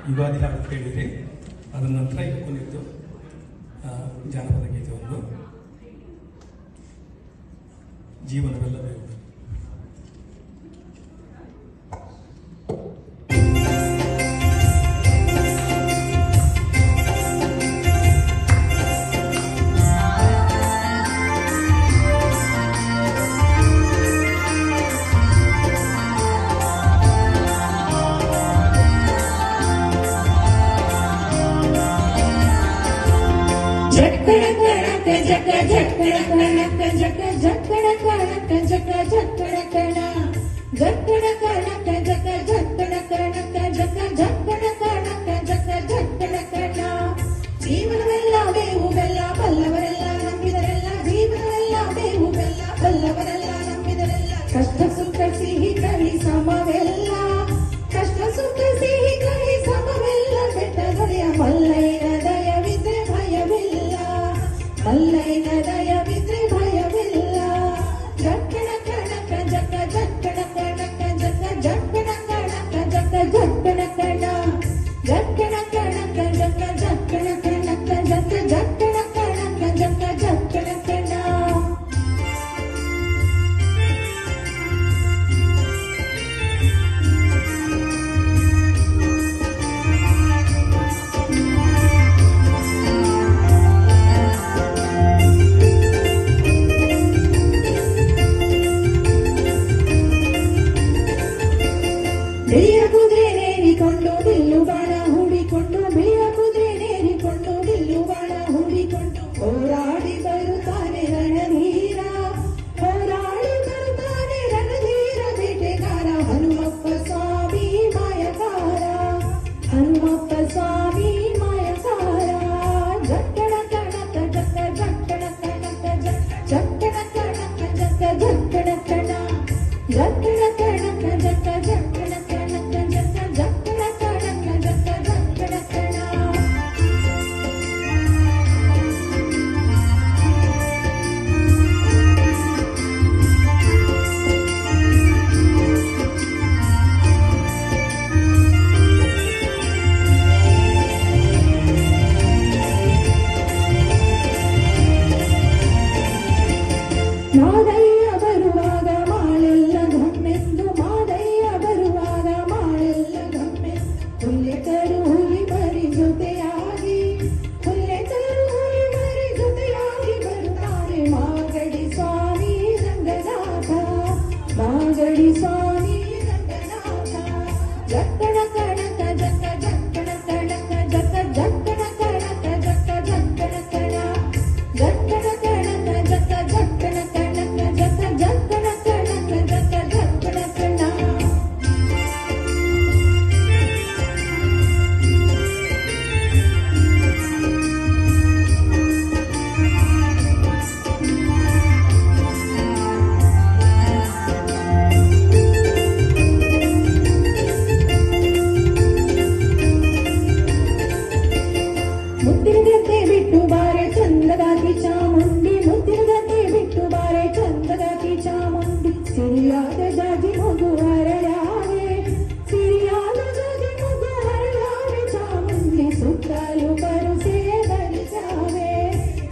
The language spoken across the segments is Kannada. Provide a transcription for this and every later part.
ಯುಗಾದಿ ಹಾಡು ಕೇಳಿದ್ರಿ. ಅದರ ನಂತರ ಈಗ ಕೊನೆಯದು ಜಾನಪದ ಗೀತೆ ಒಂದು, ಜೀವನವೆಲ್ಲ ಬೇಕು. ಜಕ ಜಕ್ಕಡ ಕಣಕ ಜಕ ಜಕ್ಕಡ ಕಣಕ ಜಕ ಜಕ್ಕಡ ಕಣ ಜಕ್ಕಡ ಕಣಕ ಜಕ ಜಕ್ಕಡ ಕಣಕ ಜಕ ಜಕ್ಕಡ ಕಣಕ ಜಕ ಜಕ್ಕಡ ಕಣ. ಜೀವನವೆಲ್ಲ ಬೇವು ಬೆಲ್ಲ ಬಲ್ಲವರೆಲ್ಲ ನಂಬಿದರೆಲ್ಲ, ಜೀವನವೆಲ್ಲ ಬೇವು ಬೆಲ್ಲ ಬಲ್ಲವರೆಲ್ಲ ನಂಬಿದರೆಲ್ಲ. ಕಷ್ಟ ಸುಖ ಸಿಹಿ ಕಹಿ ಸಮವೆಲ್ಲ, ಕಷ್ಟ ಸುಖ ಸಿಹಿ ಕಹಿ ಸಮವೆಲ್ಲ. ಬೆಟ್ಟದೊಡೆಯ ಮಲ್ಲಯ್ಯನ ದಯವಿದ್ರೆ ಭಯವಿಲ್ಲ, ಮಲ್ಲಯ್ಯನ ದಯವಿದ್ರೆ ಭಯವಿಲ್ಲ. ಜಕ್ಕಣ ಕಣಕ ಜಕ ಜಕ್ಕಣ ಕಣಕ ಜಕ ಜಕ್ಕಣ ಕಣಕ ಜಕ ಜಕ್ಕಣ ಕಣ ಜಕ್ಕಣ ಕಣಕ ಜಕ ಜಕ್ಕಣ ಕಣಕ ಜಕ ಜಕ್ಕಣ ಕಣಕ ಜಕ ಜಕ್ಕಣ ಕಣ. ಬಿಳಿಯ ಕುದುರೆ ನೇರಿಕೊಂಡು ಬಿಲ್ಲು ಬಾಣ ಹೂಡಿಕೊಂಡು, ಬಿಳಿಯ ಕುದುರೆ ನೇರಿಕೊಂಡು ಬಿಲ್ಲು ಬಾಣ ಹೂಡಿಕೊಂಡು, ಹೋರಾಡಿ ಬರುತ್ತಾನೆ ರಣಧೀರ, ಹೋರಾಡಿ ಬರುತ್ತಾನೆ ರಣಧೀರ. ಬೇಟೆಗಾರ ಹನುಮಪ್ಪ ಸ್ವಾಮಿ ಮಾಯಕಾರ, ಹನುಮಪ್ಪ ಸ್ವಾಮಿ ಮಾಯಕಾರ. ಜಕ್ಕಣ ಕಣಕ ಜಕ್ಕ ಜಕ್ಕಣ ಕಣಕ ಜಕ್ಕ ಜಕ್ಕಣ ಕಣಕ ಜಕ್ಕ ಜಕ್ಕಣ ಕಣ ಜಕ್ಕಣ ಕಣಕ ಜಕ್ಕ ಜಕ್ಕಣ ಕಣಕ ಜಕ್ಕ ಜಕ್ಕಣ ಕಣಕ ಜಕ್ಕ ಜಕ್ಕಣ ಕಣ. ಮಾದಯ್ಯ ಬರುವಾಗ ಮಾಳೆಲ್ಲ ಘಮ್ಮೆಂದು, ಮಾದಯ್ಯ ಬರುವಾಗ ಮಾಳೆಲ್ಲ ಘಮ್ಮೆಂದು. ಹುಲ್ಲೆಕರು ಹುಲಿ ಮರಿ ಜೊತೆಯಾಗಿ, ಹುಲ್ಲೆಕರು ಹುಲಿ ಮರಿ ಜೊತೆಯಾಗಿ ಬರುತ್ತಾರೆ ಮಾಗಡಿ ಸ್ವಾಮಿ ರಂಗನಾಥ, ಮಾಗಡಿ ಸ್ವಾಮಿ ರಂಗನಾಥ. ಜಕ್ಕಣ ಕಣಕ ಜಕ್ಕ ಜಕ್ಕಣ ಕಣಕ ಜಕ್ಕ ಜಕ್ಕಣ ಕಣಕ ಜಕ್ಕ ಜಕ್ಕಣ ಕಣ ಜಕ್ಕಣ ಕಣಕ ಜಕ್ಕ ಜಕ್ಕಣ ಕಣಕ ಜಕ್ಕ ಜಕ್ಕಣ ಕಣಕ ಜಕ್ಕ ಜಕ್ಕಣ ಕಣ. ಮುತ್ತಿನಗದ್ದೆ ಬಿಟ್ಟು ಬಾರೆ ಚಂದಗಾತಿ ಚಾಮುಂಡಿ, ಮುತ್ತಿನಗದ್ದೆ ಬಿಟ್ಟು ಬಾರೆ ಚಂದಗಾತಿ ಚಾಮುಂಡಿ. ಸಿರಿಯಾದ ಜಾಜಿ ಮಗು ಹರಳಾವೆ, ಸಿರಿಯಾದ ಜಾಜಿ ಮಗು ಹರಳಾವೆ ಚಾಮುಂಡಿ. ಸುತ್ತಲೂ ಬರುಸೆ ಬರಿಸಾವೆ,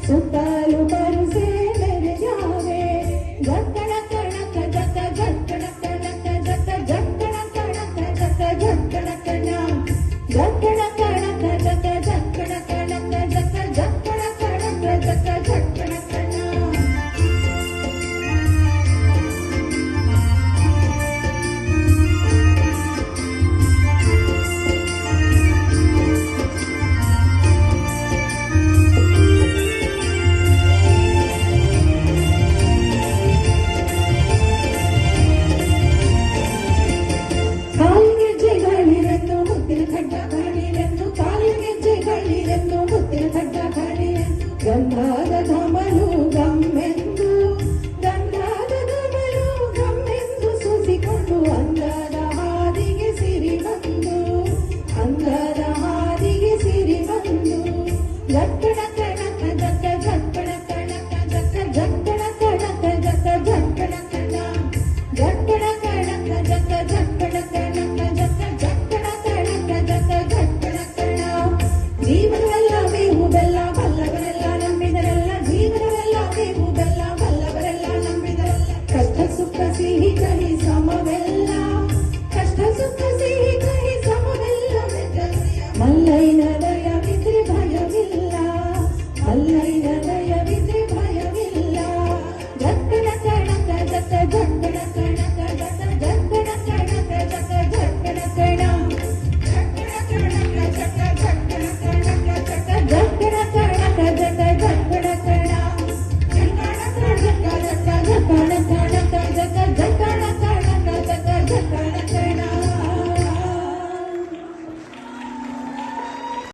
ಸುತ್ತಲೂ ಬರುಸೆ ಬೆರೆಯಾವೆ. ಜಕ್ಕಣ ಕಣಕ ಜಕ್ಕ ಜಕ್ಕಣ ಕಣಕ ಜಕ್ಕ ಜಕ್ಕಣ ಕಣಕ ಜಕ್ಕ ಜಕ್ಕಣ ಕಣ ಜಕ್ಕ